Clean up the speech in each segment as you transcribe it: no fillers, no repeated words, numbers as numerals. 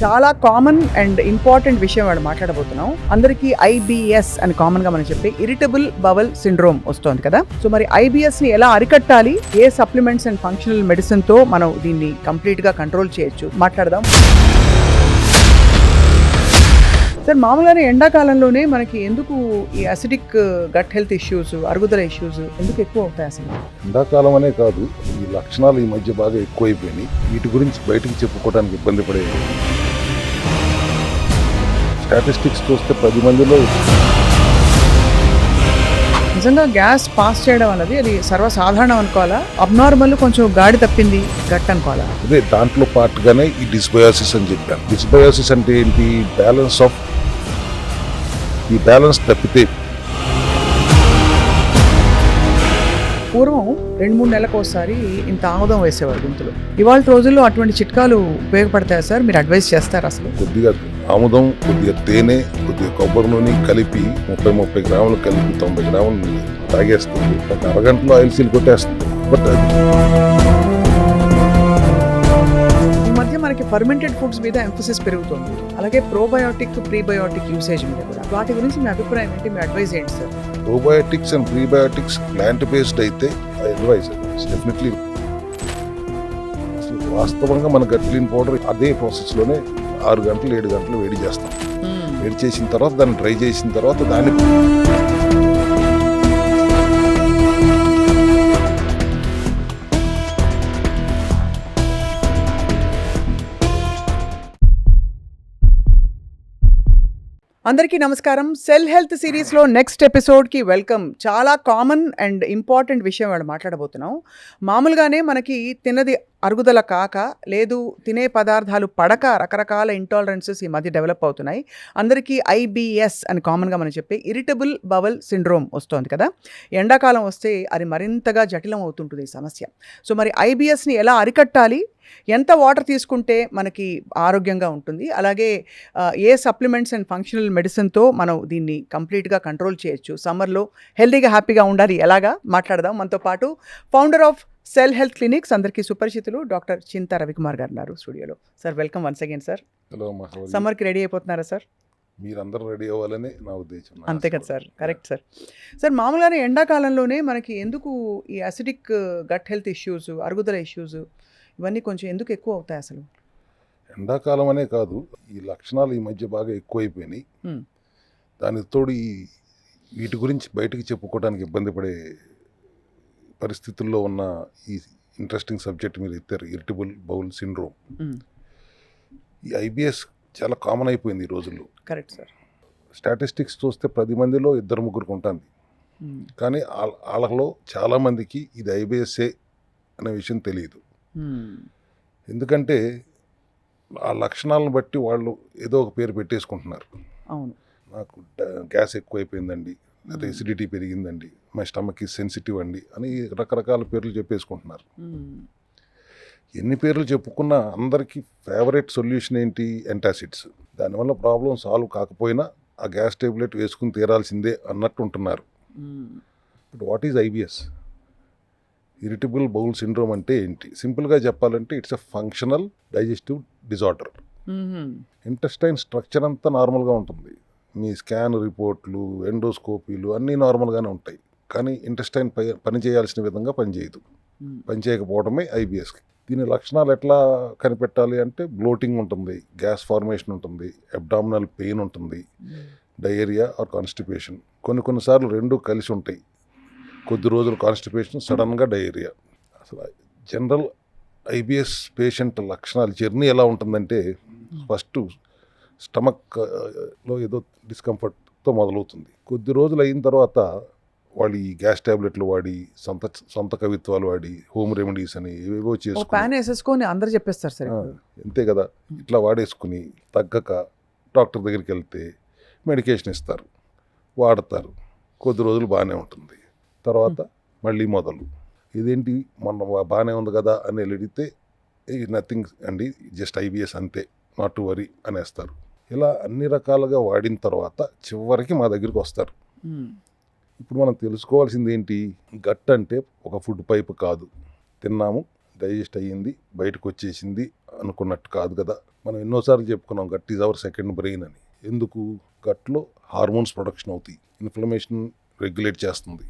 చాలా common and important విషయం వాడు మాట్లాడబోతున్నాం. అందరికీ ఐబిఎస్ అని కామన్ గా మనం చెప్పి ఇరిటబుల్ బవల్ సిండ్రోమ్ వస్తోంది కదా. సో మరి ఐబిఎస్ ని ఎలా అరికట్టాలి, ఏ సప్లిమెంట్స్ అండ్ ఫంక్షనల్ మెడిసిన్ తో మనం దీన్ని కంప్లీట్ గా కంట్రోల్ చేయొచ్చు మాట్లాడదాం. సార్, మామూలుగానే ఎండాకాలంలోనే మనకి ఎందుకు ఈ అసిడిక్ గట్ హెల్త్ ఇష్యూస్, అరుగుదల ఇష్యూస్ ఎందుకు ఎక్కువ అవుతాయి అసలు? ఎండాకాలం అనే కాదు, ఈ లక్షణాలు ఈ మధ్య బాగా ఎక్కువైపోయినాయి. వీటి గురించి బయటకు చెప్పుకోవడానికి ఇబ్బంది పడే స్టాటిస్టిక్స్ చూస్తే 10 మందిలో నిజంగా గ్యాస్ పాస్ చేయడం అన్నది అది సర్వసాధారణం అనుకోవాలా, అబ్నార్మల్ కొంచెం గాడి తప్పింది గట్ అనుకోవాలా? అదే దాంట్లో పార్ట్గానే ఈ డిస్బయాసిస్ అని చెప్పాను. డిస్బయాసిస్ అంటే ఏంటి? ఈ బ్యాలెన్స్ తప్పితే పూర్వం 2-3 నెలలకు ఒకసారి ఇంత ఆముదం వేసేవారు గొంతులు. ఇవాళ రోజుల్లో అటువంటి చిట్కాలు ఉపయోగపడతాయా సార్? మీరు అడ్వైస్ చేస్తారు? అసలు కొద్దిగా ఆముదం, కొద్దిగా తేనె, కొద్దిగా కొబ్బరి నూనె కలిపి 30 గ్రాములు కలిపి 90 గ్రాములు తాగేస్తుంది. ఒక అరగంటలో ఆయిల్ సీల్ కొట్టేస్తుంది. బట్ ఈ మధ్య మనకి ఫర్మెంటెడ్ ఫుడ్స్ మీద ఎంఫసిస్ పెరుగుతుంది, అలాగే ప్రోబయోటిక్, ప్రీబయోటిక్ యూసేజ్ మీద కూడా. వాటి గురించి మీ అభిప్రాయం ఏంటి? మీ అడ్వైస్ ఏంటి sir? Probiotics and prebiotics plant based అయితే అడ్వైస్ డెఫినెట్లీ. వాస్తవంగా మన గట్ క్లీన్ పౌడర్ అదే ప్రాసెస్లోనే 6 గంటలు 7 గంటలు వేడి చేస్తాం. వేడి చేసిన తర్వాత దాన్ని డ్రై చేసిన తర్వాత దాన్ని అందరికీ నమస్కారం. సెల్ హెల్త్ సిరీస్లో నెక్స్ట్ ఎపిసోడ్కి వెల్కమ్. చాలా కామన్ అండ్ ఇంపార్టెంట్ విషయం వాడు మాట్లాడబోతున్నాం. మామూలుగానే మనకి తిన్నది అరుగుదల కాక, లేదు తినే పదార్థాలు పడక రకరకాల ఇంటాలరెన్సెస్ ఈ మధ్య డెవలప్ అవుతున్నాయి. అందరికీ ఐబిఎస్ అని కామన్గా మనం చెప్పి ఇరిటబుల్ బవల్ సిండ్రోమ్ వస్తుంది కదా. ఎండాకాలం వస్తే అది మరింతగా జటిలం అవుతుంటుంది ఈ సమస్య. సో మరి ఐబిఎస్ని ఎలా అరికట్టాలి, ఎంత వాటర్ తీసుకుంటే మనకి ఆరోగ్యంగా ఉంటుంది, అలాగే ఏ సప్లిమెంట్స్ అండ్ ఫంక్షనల్ మెడిసిన్తో మనం దీన్ని కంప్లీట్గా కంట్రోల్ చేయొచ్చు, సమ్మర్లో హెల్తీగా హ్యాపీగా ఉండాలి, ఎలాగా మాట్లాడదాం. మనతో పాటు founder of cell health clinics, అందరికీ సుపరిచితులు, డాక్టర్ చింతా రవికుమార్ గారు ఉన్నారు స్టూడియోలో. Sir, welcome once again sir. సమ్మర్కి రెడీ అయిపోతున్నారా సార్? మీరందరూ రెడీ అవ్వాలని నా ఉద్దేశం. అంతే కదా సార్? Correct sir. సార్, మామూలుగానే ఎండాకాలంలోనే మనకి ఎందుకు ఈ అసిడిక్ గట్ హెల్త్ ఇష్యూస్, అరుగుదల ఇష్యూస్ ఇవన్నీ కొంచెం ఎందుకు ఎక్కువ అవుతాయి అసలు? ఎండాకాలం అనే కాదు, ఈ లక్షణాలు ఈ మధ్య బాగా ఎక్కువైపోయినాయి. దానికి తోడు వీటి గురించి బయటకు చెప్పుకోవడానికి ఇబ్బంది పడే పరిస్థితుల్లో ఉన్న ఈ ఇంట్రెస్టింగ్ సబ్జెక్ట్ మీరు ఎత్తారు, ఇరిటబుల్ బౌల్ సిండ్రోమ్. ఈ ఐబిఎస్ చాలా కామన్ అయిపోయింది ఈ రోజుల్లో. Correct sir. స్టాటిస్టిక్స్ చూస్తే 10 మందిలో 2-3 ఉంటుంది. కానీ వాళ్ళలో చాలామందికి ఇది ఐబిఎస్ఏ అనే విషయం తెలియదు. ఎందుకంటే ఆ లక్షణాలను బట్టి వాళ్ళు ఏదో ఒక పేరు పెట్టేసుకుంటున్నారు. అవును, నాకు గ్యాస్ ఎక్కువైపోయిందండి, లేదా ఎసిడిటీ పెరిగిందండి, మై స్టమక్ ఈ సెన్సిటివ్ అండి అని రకరకాల పేర్లు చెప్పేసుకుంటున్నారు. ఎన్ని పేర్లు చెప్పుకున్నా అందరికీ ఫేవరెట్ సొల్యూషన్ ఏంటి? యాంటాసిడ్స్. దానివల్ల ప్రాబ్లం సాల్వ్ కాకపోయినా ఆ గ్యాస్ టాబ్లెట్ వేసుకుని తీరాల్సిందే అన్నట్టు ఉంటున్నారు. But what is IBS? Irritable bowel syndrome అంటే ఏంటి? సింపుల్గా చెప్పాలంటే it's a functional digestive disorder. Intestine structure అంతా నార్మల్గా ఉంటుంది. మీ స్కాన్ రిపోర్ట్లు, ఎండోస్కోపీలు అన్నీ నార్మల్గానే ఉంటాయి. కానీ ఇంటెస్టైన్ పని చేయాల్సిన విధంగా పనిచేయదు. పనిచేయకపోవడమే ఐబిఎస్. దీని లక్షణాలు ఎట్లా కనిపెట్టాలి అంటే బ్లోటింగ్ ఉంటుంది, గ్యాస్ ఫార్మేషన్ ఉంటుంది, అబ్డామినల్ పెయిన్ ఉంటుంది, డయేరియా ఆర్ కాన్స్టిపేషన్. కొన్నిసార్లు రెండు కలిసి ఉంటాయి. కొద్ది రోజులు కాన్స్టిపేషన్, సడన్గా డయేరియా. అసలు జనరల్ ఐబిఎస్ పేషెంట్ లక్షణాలు జర్నీ ఎలా ఉంటుందంటే, ఫస్ట్ స్టమక్లో ఏదో డిస్కంఫర్ట్తో మొదలవుతుంది. కొద్ది రోజులు అయిన తర్వాత వాళ్ళు ఈ గ్యాస్ టాబ్లెట్లు వాడి, సొంత కవిత్వాలు వాడి, హోమ్ రెమెడీస్ అని ఏవేవో చేసుకుని అందరూ చెప్పేస్తారు సార్. అంతే కదా. ఇట్లా వాడేసుకుని తగ్గక డాక్టర్ దగ్గరికి వెళ్తే మెడికేషన్ ఇస్తారు, వాడతారు. కొద్ది రోజులు బాగానే ఉంటుంది. తర్వాత మళ్ళీ మొదలు. ఇదేంటి మొన్న బాగానే ఉంది కదా అని అడిగితే నథింగ్ అండి, జస్ట్ ఐబిఎస్ అంతే, నాట్ టు వరీ అనేస్తారు. ఇలా అన్ని రకాలుగా వాడిన తర్వాత చివరికి మా దగ్గరికి వస్తారు. ఇప్పుడు మనం తెలుసుకోవాల్సింది ఏంటి? గట్ అంటే ఒక ఫుడ్ పైప్ కాదు. తిన్నాము, డైజెస్ట్ అయ్యింది, బయటకు వచ్చేసింది, అనుకున్నట్టు కాదు కదా. మనం ఎన్నోసార్లు చెప్పుకున్నాం gut is our second brain అని. ఎందుకు? గట్లో హార్మోన్స్ ప్రొడక్షన్ అవుతాయి, ఇన్ఫ్లమేషన్ రెగ్యులేట్ చేస్తుంది,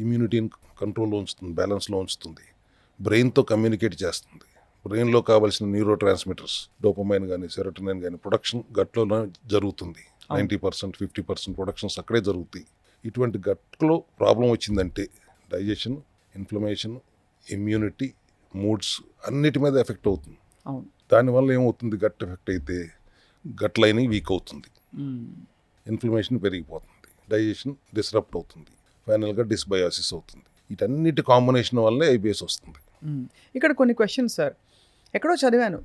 ఇమ్యూనిటీని కంట్రోల్లో ఉంచుతుంది, బ్యాలెన్స్లో ఉంచుతుంది, బ్రెయిన్తో కమ్యూనికేట్ చేస్తుంది. బ్రెయిన్లో కావాల్సిన న్యూరో ట్రాన్స్మిటర్స్ డోపమైన్ కానీ సెరోటోనిన్ కానీ ప్రొడక్షన్ గట్లోనే జరుగుతుంది. 90% 50% ప్రొడక్షన్స్ అక్కడే జరుగుతాయి. ఇటువంటి గట్లో ప్రాబ్లం వచ్చిందంటే డైజెషన్, ఇన్ఫ్లమేషన్, ఇమ్యూనిటీ, మూడ్స్ అన్నిటి మీద ఎఫెక్ట్ అవుతుంది. దానివల్ల ఏమవుతుంది? గట్ ఎఫెక్ట్ అయితే గట్ లైనింగ్ వీక్ అవుతుంది, ఇన్ఫ్లమేషన్ పెరిగిపోతుంది, డైజెషన్ డిస్రప్ట్ అవుతుంది, ఫైనల్గా డిస్బయాసిస్ అవుతుంది. వీటన్నిటి కాంబినేషన్ వల్లే ఐబిఎస్ వస్తుంది. ఇక్కడ కొన్ని క్వశ్చన్స్ సార్, ఎక్కడో చదివాను,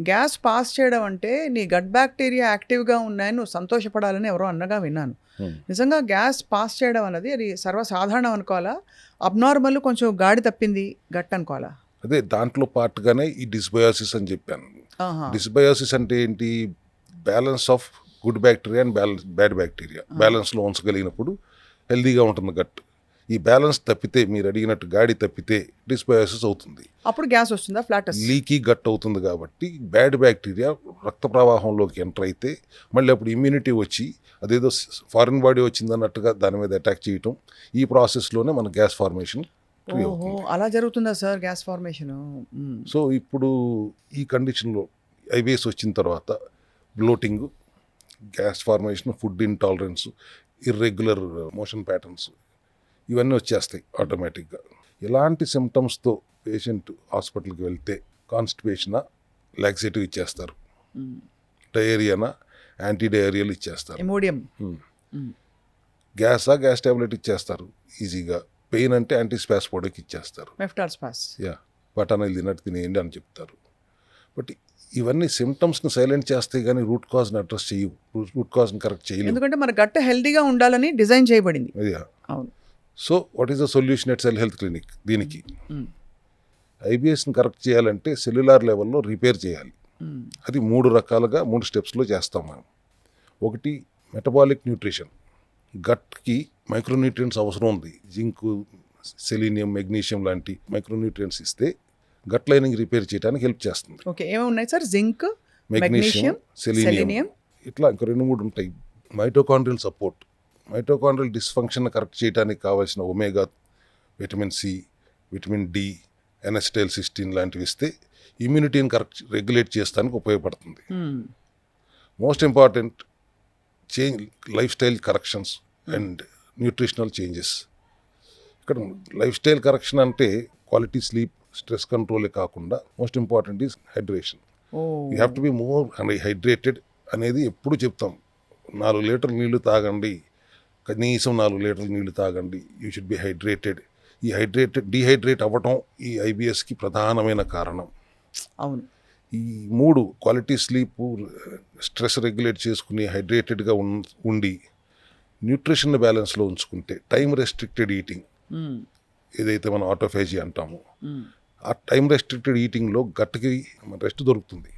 గ్యాస్ పాస్ చేయడం అంటే నీ గట్ బ్యాక్టీరియా యాక్టివ్గా ఉన్నాయని నువ్వు సంతోషపడాలని ఎవరో అన్నగా విన్నాను. నిజంగా గ్యాస్ పాస్ చేయడం అన్నది అది సర్వసాధారణం అనుకోవాలా, అబ్నార్మల్ కొంచెం గాడి తప్పింది గట్ అనుకోవాలా? అదే దాంట్లో పార్ట్గానే ఈ డిస్బయాసిస్ అని చెప్పాను. డిస్బయాసిస్ అంటే ఏంటి? Balance of good bacteria and bad bacteria బ్యాలెన్స్లో ఉంచగలిగినప్పుడు హెల్దీగా ఉంటుంది గట్. ఈ బ్యాలెన్స్ తప్పితే, మీరు అడిగినట్టు గాడి తప్పితే డిస్బయాసిస్ అవుతుంది. అప్పుడు గ్యాస్ వస్తుందా? ఫ్లాటస్ లీకీ గట్ అవుతుంది. కాబట్టి బ్యాడ్ బ్యాక్టీరియా రక్త ప్రవాహంలోకి ఎంటర్ అయితే మళ్ళీ అప్పుడు ఇమ్యూనిటీ వచ్చి అదేదో ఫారిన్ బాడీ వచ్చిందన్నట్టుగా దాని మీద అటాక్ చేయటం, ఈ ప్రాసెస్లోనే మన గ్యాస్ ఫార్మేషన్ అవుతుంది. అలా జరుగుతుందా సార్ గ్యాస్ ఫార్మేషన్? సో ఇప్పుడు ఈ కండిషన్లో ఐబిఎస్ వచ్చిన తర్వాత bloating, gas formation, food intolerance, irregular motion patterns ఇవన్నీ వచ్చేస్తాయి ఆటోమేటిక్గా. ఇలాంటి సిమ్టమ్స్తో పేషెంట్ హాస్పిటల్కి వెళ్తే కాన్స్టిపేషనా, లాక్సేటివ్ ఇచ్చేస్తారు, డయేరియానా, యాంటీ డయేరియల్ ఇచ్చేస్తారు, గ్యాసా గ్యాస్ టాబ్లెట్ ఇచ్చేస్తారు ఈజీగా, పెయిన్ అంటే యాంటీ స్పాస్పోడిక్ ఇచ్చేస్తారు, బఠానీలు తిన్నట్టు తినేయండి అని చెప్తారు. బట్ ఇవన్నీ సిమ్టమ్స్ని సైలెంట్ చేస్తాయి కానీ రూట్ కాజ్ని అడ్రస్ చేయవు, రూట్ కాజ్ని కరెక్ట్ చేయలేదు. ఎందుకంటే మన గట్ హెల్తీగా ఉండాలని డిజైన్ చేయబడింది. అవును. So what is the solution at cell health clinic? దీనికి ఐబిఎస్ని కరెక్ట్ చేయాలంటే సెల్యులార్ లెవెల్లో రిపేర్ చేయాలి. అది 3 రకాలుగా 3 స్టెప్స్లో చేస్తాం మనం. ఒకటి మెటబాలిక్ న్యూట్రిషన్. గట్కి మైక్రోన్యూట్రియంట్స్ అవసరం ఉంది. జింక్, సెలీనియం, మెగ్నీషియం లాంటి మైక్రోన్యూట్రియంట్స్ ఇస్తే గట్ లైనింగ్ రిపేర్ చేయడానికి హెల్ప్ చేస్తుంది. ఓకే, ఏమేమి ఉన్నాయి సార్? జింక్, మెగ్నీషియం, సెలీనియం, ఇట్లా ఇంకా 2-3 ఉంటాయి. Mitochondrial support, mitochondrial dysfunction correct చేయడానికి కావాల్సిన omega, vitamin C, vitamin D, ఎనస్టైల్-సిస్టీన్ లాంటివి ఇస్తే ఇమ్యూనిటీని కరెక్ట్ రెగ్యులేట్ చేస్తానికి ఉపయోగపడుతుంది. Most important lifestyle corrections and nutritional changes. ఇక్కడ లైఫ్ స్టైల్ కరెక్షన్ అంటే క్వాలిటీ స్లీప్, స్ట్రెస్ కంట్రోలే కాకుండా most important is hydration. You have to be more hydrated అనేది ఎప్పుడు చెప్తాం. 4 లీటర్లు నీళ్లు తాగండి, కనీసం 4 లీటర్లు నీళ్లు తాగండి. You should be hydrated. ఈ డీహైడ్రేట్ అవ్వటం ఈ ఐబిఎస్కి ప్రధానమైన కారణం. అవును. ఈ 3 క్వాలిటీ స్లీప్, స్ట్రెస్ రెగ్యులేట్ చేసుకుని హైడ్రేటెడ్గా ఉండి న్యూట్రిషన్ బ్యాలెన్స్లో ఉంచుకుంటే, టైం రెస్ట్రిక్టెడ్ ఈటింగ్ ఏదైతే మనం ఆటోఫేజీ అంటామో, ఆ టైం రెస్ట్రిక్టెడ్ ఈటింగ్లో గట్కి రెస్ట్ దొరుకుతుంది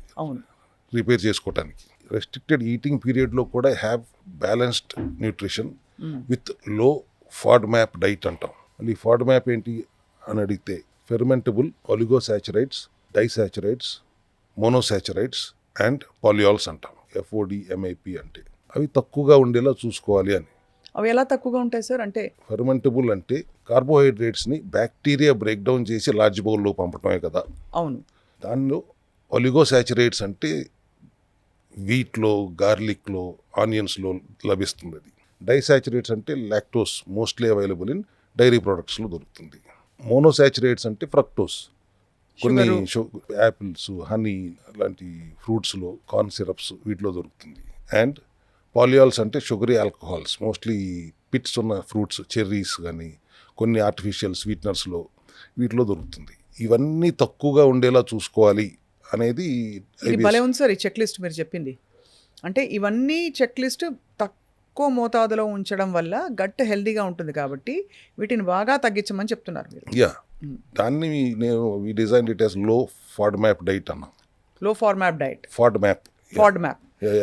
రిపేర్ చేసుకోవటానికి. రెస్ట్రిక్టెడ్ ఈటింగ్ పీరియడ్లో కూడా హ్యావ్ బ్యాలెన్స్డ్ న్యూట్రిషన్ విత్ లో ఫాడ్ మ్యాప్ డైట్ అంటాం. మళ్ళీ ఫాడ్ మ్యాప్ ఏంటి అని అడిగితే ఫెర్మెంటబుల్ ఒలిగోసాచురైడ్స్, డైసాచురైడ్స్, మోనోసాచురైడ్స్ అండ్ పాలియాల్స్ అంటాం. FODMAP అంటే అవి తక్కువగా ఉండేలా చూసుకోవాలి అని. అవి ఎలా తక్కువగా ఉంటాయి సార్? అంటే ఫెర్మెంటబుల్ అంటే కార్బోహైడ్రేట్స్ని బ్యాక్టీరియా బ్రేక్ డౌన్ చేసి లార్జ్ బౌల్లో పంపటమే కదా. అవును. దానిలో ఒలిగోసాచురైట్స్ అంటే వీట్లో, గార్లిక్లో, ఆనియన్స్లో లభిస్తుంది. అది డైసాచురేట్స్ అంటే lactose, mostly available in dairy ప్రొడక్ట్స్లో దొరుకుతుంది. మోనోసాచురేట్స్ అంటే ఫ్రక్టోస్, కొన్ని యాపిల్స్, హనీ లాంటి ఫ్రూట్స్లో, కార్న్ సిరప్స్ వీటిలో దొరుకుతుంది. అండ్ పాలియాల్స్ అంటే షుగరీ ఆల్కహాల్స్, మోస్ట్లీ పిట్స్ ఉన్న ఫ్రూట్స్, చెర్రీస్ కానీ కొన్ని ఆర్టిఫిషియల్ స్వీట్నర్స్లో వీటిలో దొరుకుతుంది. ఇవన్నీ తక్కువగా ఉండేలా చూసుకోవాలి అనేది. ఇది భలే ఉంది సార్ ఈ చెక్ లిస్ట్ మీరు చెప్పింది. అంటే ఇవన్నీ చెక్ లిస్ట్ తక్కువ మోతాదులో ఉంచడం వల్ల గట్ హెల్దీగా ఉంటుంది కాబట్టి వీటిని బాగా తగ్గించమని చెప్తున్నారు మీరు. దాన్ని వి డిజైన్ ఇట్ యాస్ లో ఫాడ్ మ్యాప్ డైట్ అన్నాం. లో ఫార్మాప్ డైట్. ఫాడ్ మ్యాప్.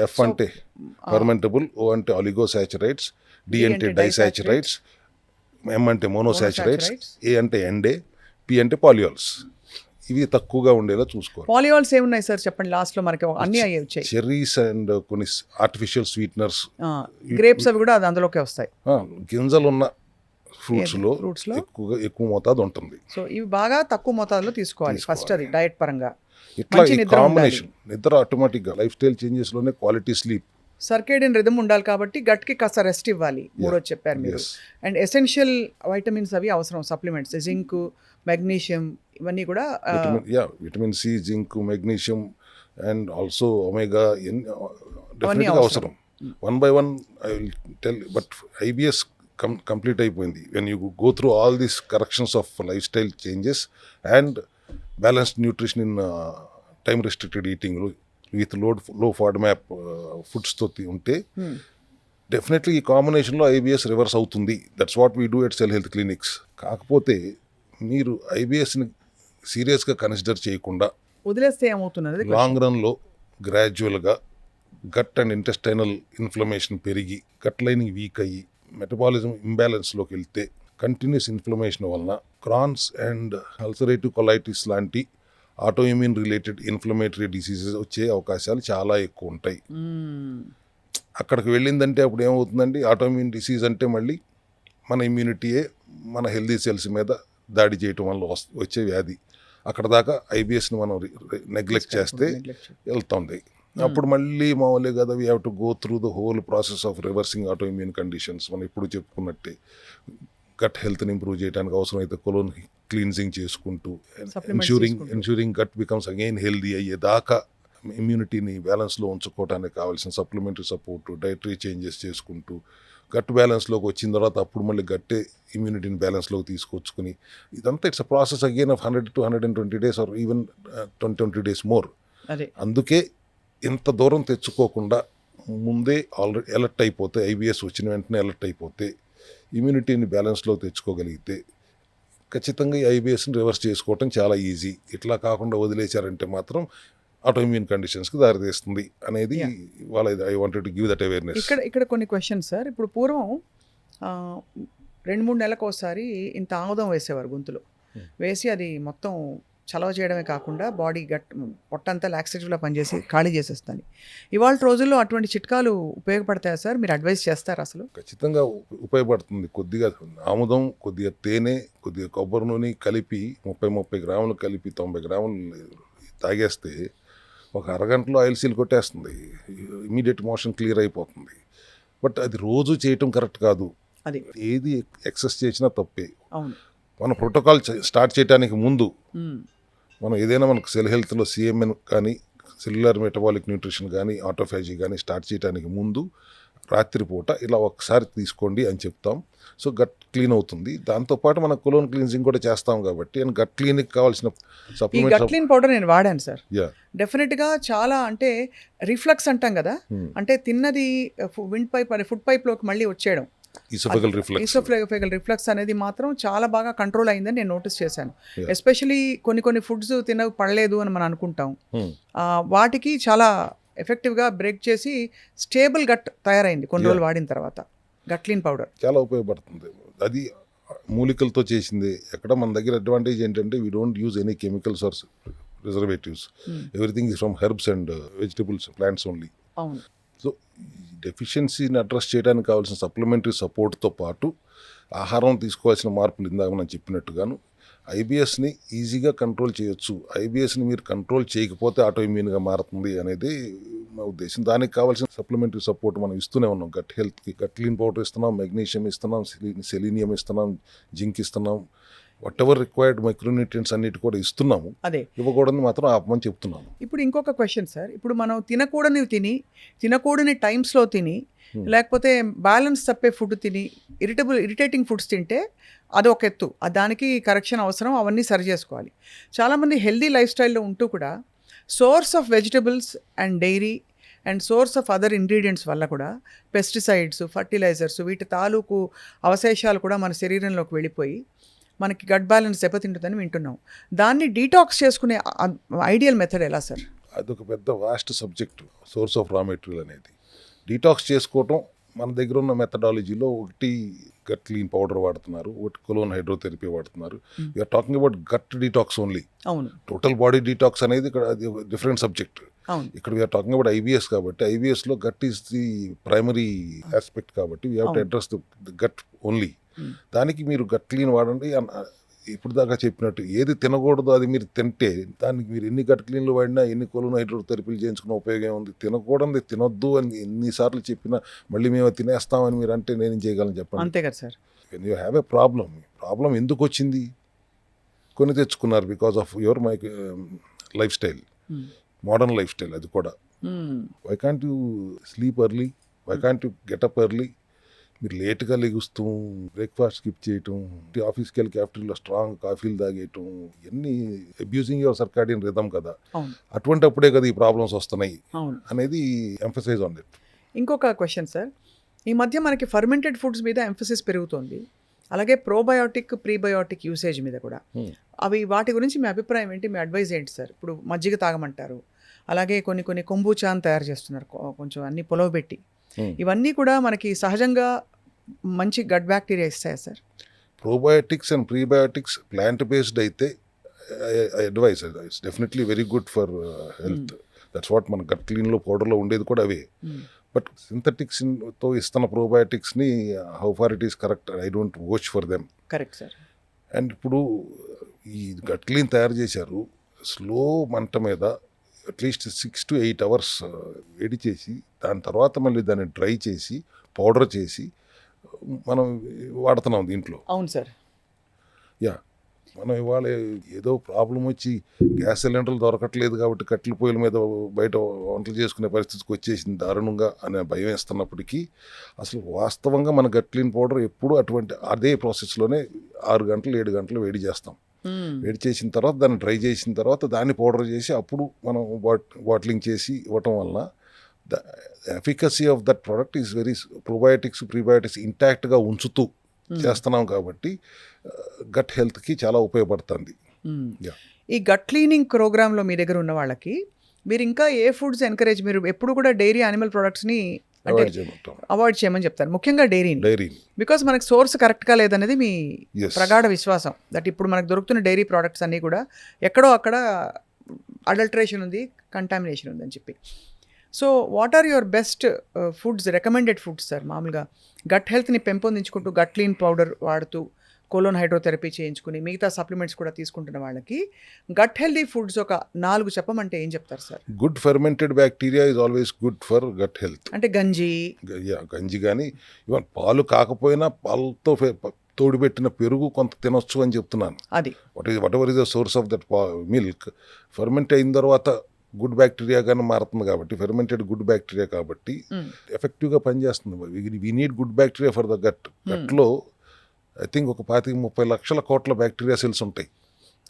ఎఫ్ అంటే ఫెర్మెంటబుల్, ఓ అంటే ఒలిగోసాచురైట్స్, డి అంటే డైసాచురైట్స్, ఎం అంటే మోనోసాచురైట్స్, ఏ అంటే ఎండే, పి అంటే పాలియాల్స్. ఇవి తక్కువగా ఉండేలా చూసుకోవాలి. పాలియాల్స్ ఏమున్నాయి సార్ చెప్పండి, లాస్ట్ లో మనకి అన్ని అయ్యే వచ్చాయి. చెర్రీస్ అండ్ కొన్ని ఆర్టిఫిషియల్ స్వీట్నర్స్, గ్రేప్స్ అవి కూడా అది అందులోకే వస్తాయి. గింజలున్న ఫ్రూట్స్ లో ఎక్కువ మోతాదు ఉంటుంది. సో ఇవి బాగా తక్కువ మోతాదులో తీసుకోవాలి ఫస్ట్, అది డయట్ పరంగా. ఇట్లా ఈ కాంబినేషన్ నిద్ర ఆటోమేటిక్ గా లైఫ్ స్టైల్ చేంజెస్ లోనే క్వాలిటీ స్లీప్, సర్కేడియన్ రిథమ్ ఉండాలి కాబట్టి గట్ కి కాస్త రెస్ట్ ఇవ్వాలి. మూడోది చెప్పారు మీరు. అండ్ ఎసెన్షియల్ వైటమిన్స్ అవి అవసరం, సప్లిమెంట్స్, జింక్, మెగ్నీషియం, ఇవన్నీ కూడా vitamin C, zinc, magnesium and also omega డెఫినెట్గా అవసరం. 1 by 1 I will tell. But IBS complete అయిపోయింది when you go through all these corrections of lifestyle changes and balanced nutrition in time restricted eating with low FODMAP ఫుడ్స్తో ఉంటే definitely ఈ కాంబినేషన్లో IBS reverse అవుతుంది. That's what we do at cell health clinics. కాకపోతే మీరు ఐబిఎస్ని సీరియస్గా consider చేయకుండా వదిలేస్తే ఏమవుతున్నది, లాంగ్ రన్లో గ్రాడ్యువల్గా గట్ అండ్ ఇంటెస్టైనల్ ఇన్ఫ్లమేషన్ పెరిగి గట్ లైనింగ్ వీక్ అయ్యి మెటబాలిజం ఇంబ్యాలెన్స్లోకి వెళ్తే కంటిన్యూస్ ఇన్ఫ్లమేషన్ వలన క్రాన్స్ అండ్ అల్సరేటివ్ కొలైటిస్ లాంటి ఆటోఇమ్యూన్ రిలేటెడ్ ఇన్ఫ్లమేటరీ డిసీజెస్ వచ్చే అవకాశాలు చాలా ఎక్కువ ఉంటాయి. అక్కడికి వెళ్ళిందంటే అప్పుడు ఏమవుతుందండి, ఆటోఇమ్యూన్ డిసీజ్ అంటే మళ్ళీ మన ఇమ్యూనిటీయే మన హెల్దీ సెల్స్ మీద దాడి చేయటం వల్ల వచ్చే వ్యాధి. అక్కడ దాకా ఐబిఎస్ని మనం నెగ్లెక్ట్ చేస్తే వెళ్తుంది. అప్పుడు మళ్ళీ మామూలే కదా, we have to go through the whole process of reversing autoimmune conditions. మనం ఇప్పుడు చెప్పుకున్నట్టే గట్ హెల్త్ని ఇంప్రూవ్ చేయడానికి అవసరమైతే కొలోన్ క్లీన్జింగ్ చేసుకుంటూ ensuring gut becomes again healthy అయ్యేదాకా ఇమ్యూనిటీని బ్యాలెన్స్లో ఉంచుకోవడానికి కావాల్సిన సప్లిమెంటరీ సపోర్ట్, డైటరీ చేంజెస్ చేసుకుంటూ గట్ బ్యాలెన్స్లోకి వచ్చిన తర్వాత అప్పుడు మళ్ళీ గట్టే ఇమ్యూనిటీని బ్యాలెన్స్లోకి తీసుకొచ్చుకుని ఇదంతా it's a process again of 100 to 120 days or even 20 days more. అందుకే ఇంత దూరం తెచ్చుకోకుండా ముందే ఆల్రెడీ అలర్ట్ అయిపోతే, ఐబిఎస్ వచ్చిన వెంటనే అలర్ట్ అయిపోతే, ఇమ్యూనిటీని బ్యాలెన్స్లో తెచ్చుకోగలిగితే ఖచ్చితంగా ఈ ఐబిఎస్ని రివర్స్ చేసుకోవటం చాలా ఈజీ. ఇట్లా కాకుండా వదిలేశారంటే మాత్రం ఆటోఇమ్యూన్ కండిషన్స్కి దారితీస్తుంది అనేది వాళ్ళ I wanted to give that awareness. ఇక్కడ కొన్ని క్వశ్చన్స్ సార్. ఇప్పుడు పూర్వం 2-3 నెలలకు ఒకసారి ఇంత ఆముదం వేసేవారు గొంతులో, వేసి అది మొత్తం చలవ చేయడమే కాకుండా బాడీ పొట్టంతా లాక్సేటివ్లా పనిచేసి ఖాళీ చేసేస్తుంది. ఇవాళ రోజుల్లో అటువంటి చిట్కాలు ఉపయోగపడతాయా సార్? మీరు అడ్వైస్ చేస్తారు అసలు? ఖచ్చితంగా ఉపయోగపడుతుంది. కొద్దిగా ఆముదం, కొద్దిగా తేనె, కొద్దిగా కొబ్బరి నూనె కలిపి 30 గ్రాములు కలిపి 90 గ్రాములు తాగేస్తే ఒక అరగంటలో ఆయిల్ సీల్ కొట్టేస్తుంది, ఇమీడియట్ మోషన్ క్లియర్ అయిపోతుంది. బట్ అది రోజు చేయటం కరెక్ట్ కాదు. అది ఏది ఎక్సెస్ చేసినా తప్పే. అవును. మన ప్రోటోకాల్ స్టార్ట్ చేయడానికి ముందు మనం ఏదైనా మనకు సెల్ హెల్త్లో సిఎంఎన్ కానీ సెల్యులర్ మెటబాలిక్ న్యూట్రిషన్ కానీ ఆటోఫాజీ కానీ స్టార్ట్ చేయడానికి ముందు రాత్రిపూట ఇలా ఒకసారి తీసుకోండి అని చెప్తాం. సో గట్ క్లీన్ అవుతుంది. దాంతోపాటు మనం కొలోన్ క్లీన్జింగ్ కూడా చేస్తాం కాబట్టి అండ్ గట్ క్లీన్కి కావాల్సిన సప్లిమెంట్స్. గట్ క్లీన్ పౌడర్ నేను వాడాను సార్. డెఫినెట్గా చాలా, అంటే రిఫ్లక్స్ అంటాం కదా, అంటే తిన్నది ఫుడ్ పైప్లోకి మళ్ళీ వచ్చేయడం, ఈసోఫేగల్ రిఫ్లక్స్ అనేది మాత్రం చాలా బాగా కంట్రోల్ అయిందని నేను నోటీస్ చేశాను. ఎస్పెషలీ కొన్ని ఫుడ్స్ పడలేదు అని మనం అనుకుంటాం, వాటికి చాలా ఎఫెక్టివ్గా బ్రేక్ చేసి స్టేబుల్ గట్ తయారైంది కొన్ని రోజులు వాడిన తర్వాత. గట్ క్లీన్ పౌడర్ చాలా ఉపయోగపడుతుంది. అది మూలికలతో చేసింది. ఎక్కడ మన దగ్గర అడ్వాంటేజ్ ఏంటంటే we don't use any chemicals or preservatives. Everything is from herbs and vegetables, plants only. అవును. సో డెఫిషియన్సీని అడ్రస్ చేయడానికి కావాల్సిన సప్లిమెంటరీ సపోర్ట్తో పాటు ఆహారం తీసుకోవాల్సిన మార్పులు ఇందాక మనం చెప్పినట్టుగాను ఐబిఎస్ని ఈజీగా కంట్రోల్ చేయొచ్చు. ఐబిఎస్ని మీరు కంట్రోల్ చేయకపోతే ఆటోఇమ్యూన్గా మారుతుంది అనేది మా ఉద్దేశం. దానికి కావాల్సిన సప్లిమెంటరీ సపోర్ట్ మనం ఇస్తూనే ఉన్నాం. గట్ హెల్త్కి గట్ క్లీన్ పౌడర్ ఇస్తున్నాం, మెగ్నీషియం ఇస్తున్నాం, సెలీనియం ఇస్తున్నాం, జింక్ ఇస్తున్నాం, వాట్ ఎవర్ రిక్వైర్డ్ మైక్రోన్యూట్రియంట్స్ అన్నిటి కూడా ఇస్తున్నాము. అదే ఇవ్వకూడదని మాత్రం ఆపమని చెప్తున్నాము. ఇప్పుడు ఇంకొక క్వశ్చన్ సార్. ఇప్పుడు మనం తినకూడని టైమ్స్లో తిని, లేకపోతే బ్యాలెన్స్ తప్పే ఫుడ్ తిని, ఇరిటేటింగ్ ఫుడ్స్ తింటే అది ఒక ఎత్తు, దానికి కరెక్షన్ అవసరం, అవన్నీ సరి చేసుకోవాలి. చాలామంది హెల్దీ లైఫ్ స్టైల్లో ఉంటూ కూడా source of vegetables and dairy and source of other ingredients వల్ల కూడా పెస్టిసైడ్స్, ఫర్టిలైజర్స్, వీటి తాలూకు అవశేషాలు కూడా మన శరీరంలోకి వెళ్ళిపోయి మనకి గట్ బ్యాలెన్స్ దెబ్బతింటుందని వింటున్నాం. దాన్ని డీటాక్స్ చేసుకునే ఐడియల్ మెథడ్ ఎలా సార్? అదొక పెద్ద vast subject, source of raw material అనేది. డీటాక్స్ చేసుకోవటం మన దగ్గర ఉన్న మెథడాలజీలో ఒకటి గట్ క్లీన్ పౌడర్ వాడుతున్నారు, ఒకటి కొలోన్ హైడ్రోథెరపీ వాడుతున్నారు. We're talking about gut detox only. అవును టోటల్ బాడీ డీటాక్స్ అనేది ఇక్కడ డిఫరెంట్ సబ్జెక్ట్. అవును ఇక్కడ వీఆర్ టాకింగ్ అబౌట్ ఐబిఎస్ కాబట్టి ఐబిఎస్లో gut is the primary aspect కాబట్టి we have to address the gut only. దానికి మీరు గట్ క్లీన్ వాడండి. ఇప్పుడు దాకా చెప్పినట్టు ఏది తినకూడదో అది మీరు తింటే దానికి మీరు ఎన్ని గట్ క్లీన్లు వాడినా ఎన్ని కొలోన్ హైడ్రోథెరపీలు చేయించుకున్న ఉపయోగం ఉంది. తినకూడదు తినొద్దు అని ఎన్నిసార్లు చెప్పినా మళ్ళీ మేము తినేస్తామని మీరు అంటే నేను చేయగలను చెప్పండి. అంతే కదా sir. You have a problem ఎందుకు వచ్చింది? కొని తెచ్చుకున్నారు because of your life style, modern life style. అది కూడా why can't you sleep early, why can't you get up early? మీరు లేట్గా లెగుస్తూ బ్రేక్ఫాస్ట్ స్కిప్ చేయటం, ఆఫీస్కి వెళ్ళి క్యాఫ్టరీలో స్ట్రాంగ్ కాఫీలు తాగేయటం, ఇవన్నీ అబ్యూజింగ్ యువర్ సర్కాడియన్ రిథమ్ కదా. అటువంటి అప్పుడే కదా ఈ ప్రాబ్లమ్స్ వస్తున్నాయి అనేది ఎంఫసైజ్ ఆన్ దట్. ఇంకొక క్వశ్చన్ సార్, ఈ మధ్య మనకి ఫర్మెంటెడ్ ఫుడ్స్ మీద ఎంఫసిస్ పెరుగుతోంది, అలాగే ప్రోబయోటిక్ ప్రీబయోటిక్ యూసేజ్ మీద కూడా. అవి వాటి గురించి మీ అభిప్రాయం ఏంటి, మీ అడ్వైజ్ ఏంటి సార్? ఇప్పుడు మజ్జిగ తాగమంటారు, అలాగే కొన్ని కొంబూచాని తయారు చేస్తున్నారు కొంచెం అన్ని పొలవబెట్టి. ఇవన్నీ కూడా మనకి సహజంగా మంచి గట్ బ్యాక్టీరియా ఇస్తాయా sir? Probiotics and prebiotics plant based అయితే advice it's definitely very good for health. That's what మన గట్ క్లీన్లో పౌడర్లో ఉండేది కూడా అవే. బట్ సింథటిక్స్తో ఇస్తున్న ప్రోబయోటిక్స్ని how far it is correct, I don't watch for them. Correct sir. And ఇప్పుడు ఈ గట్ క్లీన్ తయారు చేశారు, స్లో మంట మీద అట్లీస్ట్ 6 to 8 hours వేడి చేసి దాని తర్వాత మళ్ళీ దాన్ని డ్రై చేసి పౌడర్ చేసి మనం వాడుతున్నాం దీంట్లో. అవును సార్. యా, మనం ఇవాళ ఏదో ప్రాబ్లం వచ్చి గ్యాస్ సిలిండర్లు దొరకట్లేదు కాబట్టి కట్టెల పొయ్యిల మీద బయట వంటలు చేసుకునే పరిస్థితికి వచ్చేసింది దారుణంగా అనే భయం వేస్తున్నప్పటికీ అసలు వాస్తవంగా మన గట్ క్లీన్ పౌడర్ ఎప్పుడు అటువంటి అదే ప్రాసెస్లోనే 6 గంటలు 7 గంటలు వేడి చేస్తాం. వేడి చేసిన తర్వాత దాన్ని డ్రై చేసిన తర్వాత దాన్ని పౌడర్ చేసి అప్పుడు మనం బాటిలింగ్ చేసి ఇవ్వటం వలన the efficacy of that product is very probiotics prebiotics ఇంటాక్ట్గా ఉంచుతూ చేస్తున్నాం కాబట్టి గట్ హెల్త్కి చాలా ఉపయోగపడుతుంది. ఈ గట్ క్లీనింగ్ ప్రోగ్రాంలో మీ దగ్గర ఉన్న వాళ్ళకి మీరు ఇంకా ఏ ఫుడ్స్ ఎంకరేజ్, మీరు ఎప్పుడు కూడా డైరీ యానిమల్ ప్రొడక్ట్స్ని అవాయిడ్ చేయమని చెప్తారు, ముఖ్యంగా డైరీ, బికాస్ మనకు సోర్స్ కరెక్ట్గా లేదనేది మీ ప్రగాఢ విశ్వాసం. దట్ ఇప్పుడు మనకు దొరుకుతున్న డైరీ ప్రోడక్ట్స్ అన్నీ కూడా ఎక్కడో అక్కడ అడల్టరేషన్ ఉంది, కంటామినేషన్ ఉందని చెప్పి. So what are your best foods, recommended foods sir? మామూలుగా గట్ హెల్త్ని పెంపొందించుకుంటూ గట్ క్లీన్ పౌడర్ వాడుతూ కొలోన్ హైడ్రోథెరపీ చేయించుకుని మిగతా సప్లిమెంట్స్ కూడా తీసుకుంటున్న వాళ్ళకి గట్ హెల్దీ ఫుడ్స్ ఒక 4 చెప్పమంటే ఏం చెప్తారు sir? Good fermented bacteria is always good for gut health. అంటే గంజి కానీ ఈవెన్ పాలు కాకపోయినా పాలతో తోడుపెట్టిన పెరుగు కొంత తినొచ్చు అని చెప్తున్నాను. అది what ever is the source of that milk ferment అయిన తర్వాత గుడ్ బ్యాక్టీరియాగానే మారుతుంది కాబట్టి ఫెర్మెంటెడ్ గుడ్ బ్యాక్టీరియా కాబట్టి ఎఫెక్టివ్గా పనిచేస్తుంది. We need good bacteria for the gut. గట్లో ఐ థింక్ ఒక 25-30 లక్షల కోట్ల బ్యాక్టీరియా సెల్స్ ఉంటాయి.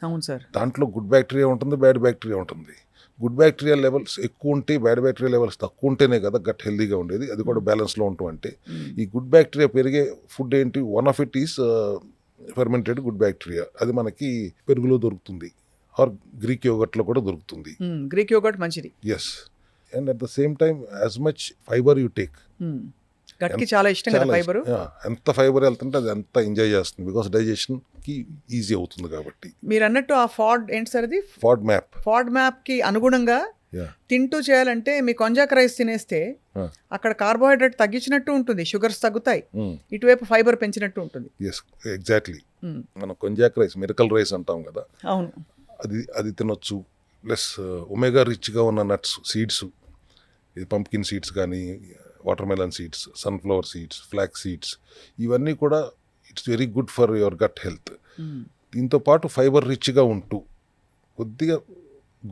అవును సార్. దాంట్లో గుడ్ బ్యాక్టీరియా ఉంటుంది, బ్యాడ్ బ్యాక్టీరియా ఉంటుంది. గుడ్ బ్యాక్టీరియా లెవెల్స్ ఎక్కువ ఉంటే బ్యాడ్ బ్యాక్టీరియా లెవెల్స్ తక్కువ ఉంటేనే కదా గట్ హెల్దీగా ఉండేది, అది కూడా బ్యాలెన్స్లో ఉంటాం. అంటే ఈ గుడ్ బ్యాక్టీరియా పెరిగే ఫుడ్ ఏంటి? One of it is fermented good bacteria. అది మనకి పెరుగులో దొరుకుతుంది, ఆర్ గ్రీక్ యోగర్ట్లో కూడా దొరుకుతుంది. గ్రీక్ యోగర్ట్ మంచిది. Yes, and at the same time as much fibre you take. గట్కి చాలా ఇష్టం కదా ఫైబర్. ఎంత ఫైబర్ వెళ్తుంటే అది అంత ఎంజాయ్ చేస్తుంది, బికాస్ డైజెషన్కి ఈజీ అవుతుంది కాబట్టి. మీరు అన్నట్టు ఆ ఫాడ్ ఏంటి సార్? అది ఫాడ్ మ్యాప్కి అనుగుణంగా తింటూ చేయాలంటే మీ కొంజాక్ రైస్ తినేస్తే అక్కడ కార్బోహైడ్రేట్ తగ్గించినట్టు ఉంటుంది, షుగర్స్ తగ్గుతాయి, ఇటువైపు ఫైబర్ పెంచినట్టు ఉంటుంది. Yes, exactly. మనం కొంజాక్ రైస్, మిరకల్ రైస్ అంటాం కదా, అవును, అది తినొచ్చు. ప్లస్ ఒమేగా రిచ్గా ఉన్న నట్స్, సీడ్స్, పంప్కిన్ సీడ్స్ కానీ, watermelon seeds, sunflower seeds, flax seeds, ఇవన్నీ కూడా it's very good for your gut health. దీంతో పాటు ఫైబర్ రిచ్గా ఉంటూ కొద్దిగా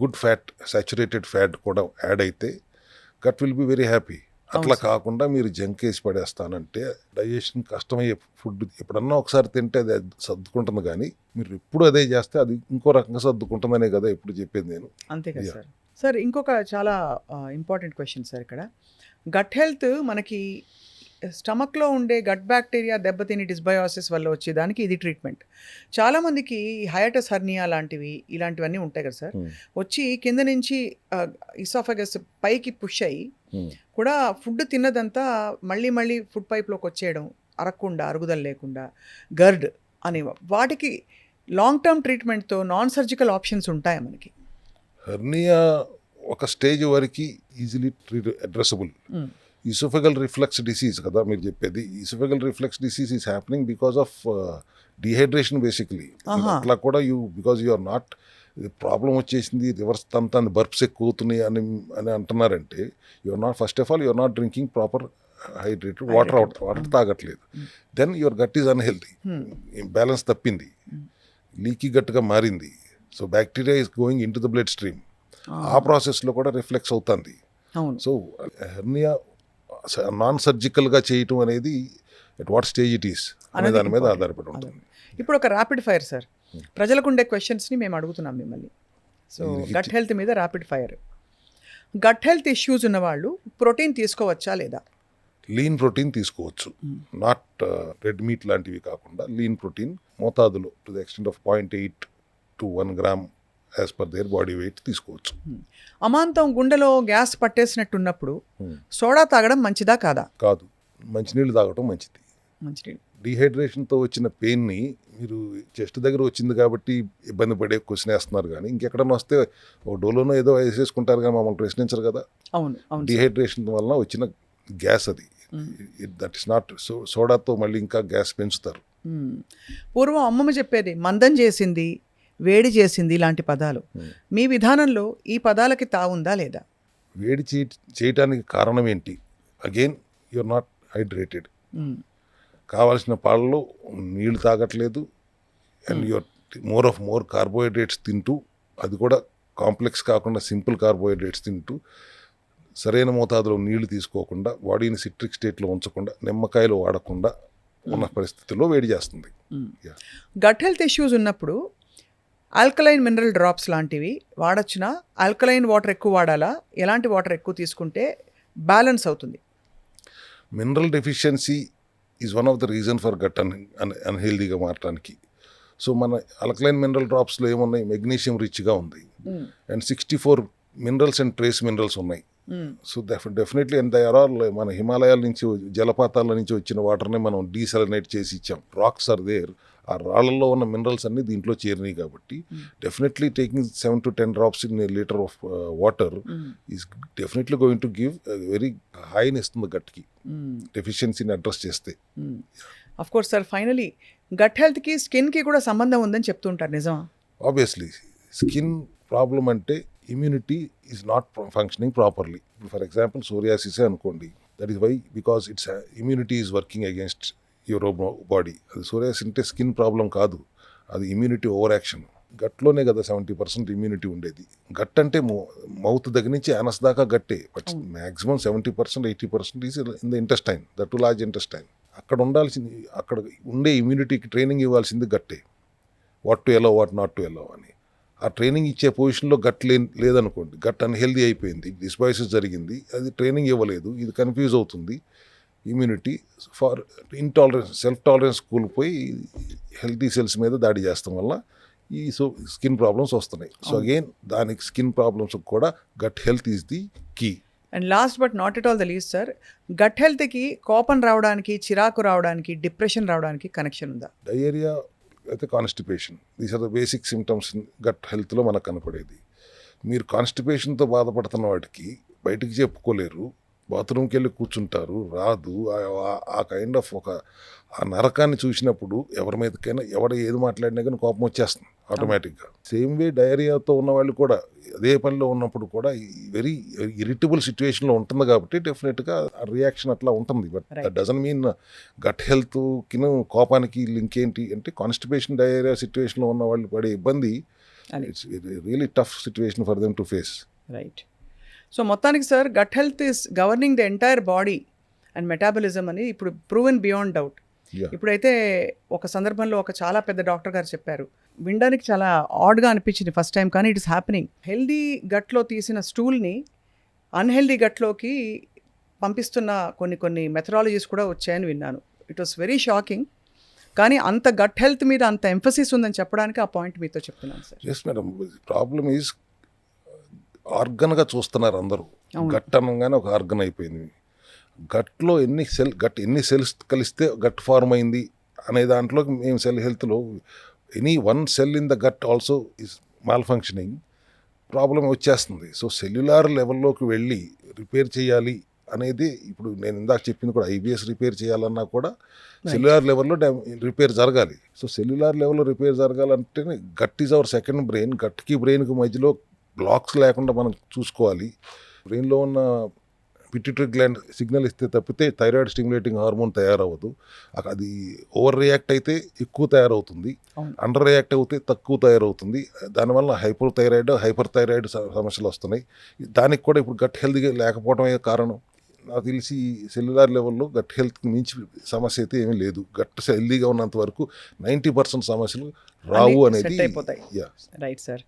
గుడ్ ఫ్యాట్, సాచురేటెడ్ ఫ్యాట్ కూడా యాడ్ అయితే gut will be very happy. అట్లా కాకుండా మీరు జంక్ వేసి పడేస్తానంటే డైజెషన్ కష్టమయ్యే ఫుడ్ ఎప్పుడన్నా ఒకసారి తింటే అది సర్దుకుంటుంది, కానీ మీరు ఎప్పుడు అదే చేస్తే అది ఇంకో రకంగా సర్దుకుంటుందనే కదా ఎప్పుడు చెప్పేది నేను. అంతే కదా సార్. సార్ ఇంకొక చాలా ఇంపార్టెంట్ క్వశ్చన్ సార్, ఇక్కడ గట్ హెల్త్ మనకి స్టమక్లో ఉండే గట్ బ్యాక్టీరియా దెబ్బతిని డిస్బయోసిస్ వల్ల వచ్చేదానికి ఇది ట్రీట్మెంట్. చాలామందికి హయాటస్ హర్నియా లాంటివి ఇలాంటివన్నీ ఉంటాయి కదా సార్, వచ్చి కింద నుంచి ఇసాఫగస్ పైకి పుష్ అయ్యి కూడా ఫుడ్ తిన్నదంతా మళ్ళీ మళ్ళీ ఫుడ్ పైప్లోకి వచ్చేయడం, అరగకుండా, అరుగుదల లేకుండా, గర్డ్ అని వాటికి లాంగ్ టర్మ్ ట్రీట్మెంట్తో నాన్ సర్జికల్ ఆప్షన్స్ ఉంటాయి మనకి. హెర్నియా ఒక స్టేజ్ వరకు easily addressable. Oesophageal reflex disease కదా మీరు చెప్పేది. Oesophageal reflex disease is happening because of dehydration basically. అట్లా కూడా because you are not, problem వచ్చేసింది, రివర్స్ తంతా బర్ప్స్ ఎక్కువ అవుతున్నాయి అని అని అంటున్నారంటే your not, first of all your not drinking proper hydrated water తాగట్లేదు. Then your gut is unhealthy, balance తప్పింది, లీకీ గట్గా మారింది. So bacteria is going in to the blood stream. ఆ ప్రాసెస్లో కూడా రిఫ్లెక్స్ అవుతుంది. సో హెర్నియా నాన్ సర్జికల్గా చేయటం అనేది at what stage it is అనే దాని మీద ఆధారపడి ఉంటుంది. ఇప్పుడు ఒక ర్యాపిడ్ ఫైర్ సార్, ప్రజలకు ఉండే క్వశ్చన్స్ని మేము అడుగుతున్నాం మిమ్మల్ని. సో గట్ హెల్త్ మీద rapid fire. Gut health issues ఉన్నవాళ్ళు ప్రోటీన్ తీసుకోవచ్చా లేదా? లీన్ ప్రోటీన్ తీసుకోవచ్చు, నాట్ రెడ్ మీట్ లాంటివి కాకుండా లీన్ ప్రోటీన్ మోతాదులో to the extent of 0.8 to 1 gram as per their body weight తీసుకోవచ్చు. అమాంతం గుండెలో గ్యాస్ పట్టేసినట్టున్నప్పుడు సోడా తాగడం మంచిదా కాదా? కాదు, మంచినీళ్ళు తాగటం మంచిది. మంచినీళ్ళు డిహైడ్రేషన్తో వచ్చిన పెయిన్ని మీరు చెస్ట్ దగ్గర వచ్చింది కాబట్టి ఇబ్బంది పడే క్వశ్చన్ వేస్తున్నారు, కానీ ఇంకెక్కడన్నా వస్తే ఓ డోలోనో ఏదో వేసేసుకుంటారు కానీ మమ్మల్ని ప్రశ్నించరు కదా. అవును, అవును. డిహైడ్రేషన్ వలన వచ్చిన గ్యాస్ అది, దట్ ఇస్ నాట్. సోడాతో మళ్ళీ ఇంకా గ్యాస్ పెంచుతారు. పూర్వం అమ్మమ్మ చెప్పేది మందం చేసింది, వేడి చేసింది ఇలాంటి పదాలు. మీ విధానంలో ఈ పదాలకి తావుందా లేదా? వేడి చేయటానికి కారణం ఏంటి? Again you're not hydrated. కావాల్సిన పాలలో నీళ్లు తాగట్లేదు, అండ్ యూఆర్ మోర్ కార్బోహైడ్రేట్స్ తింటూ, అది కూడా కాంప్లెక్స్ కాకుండా సింపుల్ కార్బోహైడ్రేట్స్ తింటూ, సరైన మోతాదులో నీళ్లు తీసుకోకుండా, బాడీని సిట్రిక్ స్టేట్లో ఉంచకుండా, నిమ్మకాయలు వాడకుండా ఉన్న పరిస్థితుల్లో వేడి చేస్తుంది. గట్ హెల్త్ ఇష్యూస్ ఉన్నప్పుడు ఆల్కలైన్ మినరల్ డ్రాప్స్ లాంటివి వాడచ్చునా? ఆల్కలైన్ వాటర్ ఎక్కువ వాడాలా? ఎలాంటి వాటర్ ఎక్కువ తీసుకుంటే బ్యాలెన్స్ అవుతుంది? Mineral deficiency is one of the reason for gut అన్హెల్దీగా మారటానికి. సో మన ఆల్కలైన్ మినరల్ డ్రాప్స్లో ఏమున్నాయి? మెగ్నీషియం రిచ్గా ఉంది, and 64 minerals and trace minerals ఉన్నాయి. So definitely, and they are all మన హిమాలయాల నుంచి, జలపాతాల నుంచి వచ్చిన వాటర్ని మనం డీసలినేట్ చేసి ఇచ్చాం. రాక్స్ ఆర్ దేర్, ఆ రాళ్ళల్లో ఉన్న మినరల్స్ అన్నీ దీంట్లో చేరినాయి కాబట్టి definitely taking 7 to 10 drops in a litre of water is definitely going to give very హైని ఇస్తుంది గట్కి, డెఫిషియన్సీని అడ్రస్ చేస్తే. Of course sir, finally gut హెల్త్కి స్కిన్కి కూడా సంబంధం ఉందని చెప్తుంటారు, నిజమా? ఆబ్వియస్లీ స్కిన్ ప్రాబ్లం అంటే immunity is not functioning properly. ఇప్పుడు ఫర్ ఎగ్జాంపుల్ సోరియాసిసే అనుకోండి, that is why because it's immunity is working against your body. అది సోరియాసిస్ అంటే స్కిన్ ప్రాబ్లం కాదు, అది ఇమ్యూనిటీ ఓవర్ యాక్షన్. గట్లోనే కదా 70% ఇమ్యూనిటీ ఉండేది. గట్ అంటే మౌత్ దగ్గర నుంచి యానస్ దాకా గట్టే, but maximum 70%, 80% is in the intestine, that to large intestine. అక్కడ ఉండాల్సింది, అక్కడ ఉండే ఇమ్యూనిటీకి ట్రైనింగ్ ఇవ్వాల్సింది గట్టే, what to allow, what not to allow అని. ఆ ట్రైనింగ్ ఇచ్చే పొజిషన్లో గట్ లేదనుకోండి, గట్ అన్హెల్దీ అయిపోయింది, డిస్బయోసిస్ జరిగింది, అది ట్రైనింగ్ ఇవ్వలేదు, ఇది కన్ఫ్యూజ్ అవుతుంది. Immunity for intolerance, self tolerance కూలిపోయి హెల్తీ సెల్స్ మీద దాడి చేస్తాం వల్ల ఈ స్కిన్ ప్రాబ్లమ్స్ వస్తున్నాయి. సో అగైన్ దానికి స్కిన్ ప్రాబ్లమ్స్ కూడా gut health is the key. And last but not at all the least sir, gut హెల్త్కి కోపం రావడానికి, చిరాకు రావడానికి, డిప్రెషన్ రావడానికి కనెక్షన్ ఉందా? డయేరియా అయితే constipation, these are the basic symptoms gut హెల్త్లో మనకు కనపడేది. మీరు కాన్స్టిపేషన్తో బాధపడుతున్న వాటికి బయటికి చెప్పుకోలేరు, బాత్రూమ్కి వెళ్ళి కూర్చుంటారు, రాదు. ఆ కైండ్ ఆఫ్ ఆ నరకాన్ని చూసినప్పుడు ఎవరి మీదకైనా ఏది మాట్లాడినా కానీ కోపం వచ్చేస్తుంది ఆటోమేటిక్గా. సేమ్ వే డయేరియాతో ఉన్న వాళ్ళు కూడా అదే పనిలో ఉన్నప్పుడు కూడా వెరీ ఇరిటబుల్ సిచ్యువేషన్లో ఉంటుంది కాబట్టి డెఫినెట్గా ఆ రియాక్షన్ అట్లా ఉంటుంది. But that doesn't mean gut హెల్త్కి కోపానికి లింక్ ఏంటి అంటే, కాన్స్టిపేషన్ డయేరియా సిచ్యువేషన్లో ఉన్న వాళ్ళు పడే ఇబ్బంది, it's really tough situation for them to face. Right. So మొత్తానికి sir, gut health is governing the entire body and metabolism అని ఇప్పుడు ప్రూవెన్ బియాండ్ డౌట్. ఇప్పుడైతే ఒక సందర్భంలో ఒక చాలా పెద్ద డాక్టర్ గారు చెప్పారు, వినడానికి చాలా ఆడ్గా అనిపించింది ఫస్ట్ టైం, కానీ ఇట్ ఇస్ హ్యాపెనింగ్. హెల్దీ గట్లో తీసిన స్టూల్ని అన్హెల్దీ గట్లోకి పంపిస్తున్న కొన్ని మెథడాలజీస్ కూడా వచ్చాయని విన్నాను. It was very shocking. కానీ అంత గట్ హెల్త్ మీద అంత ఎంఫసిస్ ఉందని చెప్పడానికి ఆ పాయింట్ మీతో చెప్తున్నాను sir. Yes madam, problem is ఆర్గన్గా చూస్తున్నారు అందరూ. అవును. గట్ అనగానే ఒక ఆర్గన్ అయిపోయింది. గట్లో ఎన్ని సెల్స్ కలిస్తే గట్ ఫార్మ్ అయింది అనే దాంట్లో మేము సెల్ హెల్త్లో any one cell in the gut also is malfunctioning problem వచ్చేస్తుంది. సో సెల్యులార్ లెవెల్లోకి వెళ్ళి రిపేర్ చేయాలి అనేది ఇప్పుడు నేను ఇందాక చెప్పింది కూడా ఐబిఎస్ రిపేర్ చేయాలన్నా కూడా సెల్యులార్ లెవెల్లో రిపేర్ జరగాలి. సో సెల్యులార్ లెవెల్లో రిపేర్ జరగాలంటే gut is our second brain. గట్కి బ్రెయిన్కి మధ్యలో బ్లాక్స్ లేకుండా మనం చూసుకోవాలి. బ్రెయిన్లో ఉన్న పిట్యూటరీ గ్లాండ్ సిగ్నల్ ఇస్తే తప్పితే థైరాయిడ్ స్టిమ్యులేటింగ్ హార్మోన్ తయారవ్వదు. అది ఓవర్ రియాక్ట్ అయితే ఎక్కువ తయారవుతుంది, అవును. అండర్ రియాక్ట్ అయితే తక్కువ తయారవుతుంది. దానివల్ల హైపర్ థైరాయిడ్ సమస్యలు వస్తున్నాయి. దానికి కూడా ఇప్పుడు గట్ హెల్తీగా లేకపోవడమే కారణం. నాకు తెలిసి సెల్యులార్ లెవెల్లో గట్ హెల్త్కి మించి సమస్య అయితే ఏమీ లేదు. గట్ హెల్తీగా ఉన్నంత వరకు 90% సమస్యలు రావు అనేది. సెట్ అయిపోతాయి. Yeah. Right sir.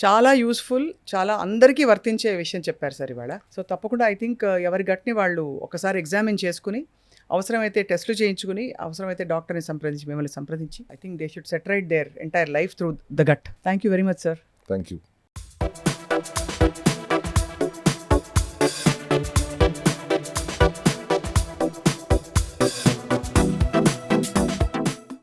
చాలా యూస్ఫుల్, చాలా అందరికీ వర్తించే విషయం చెప్పారు సార్ ఇవాళ. సో తప్పకుండా ఐ థింక్ ఎవరి గట్ని వాళ్ళు ఒకసారి ఎగ్జామిన్ చేసుకుని, అవసరమైతే టెస్టులు చేయించుకుని, అవసరమైతే డాక్టర్ని సంప్రదించి, మిమ్మల్ని సంప్రదించి, I think they should set right their entire life through the gut. Thank you very much sir. Thank you.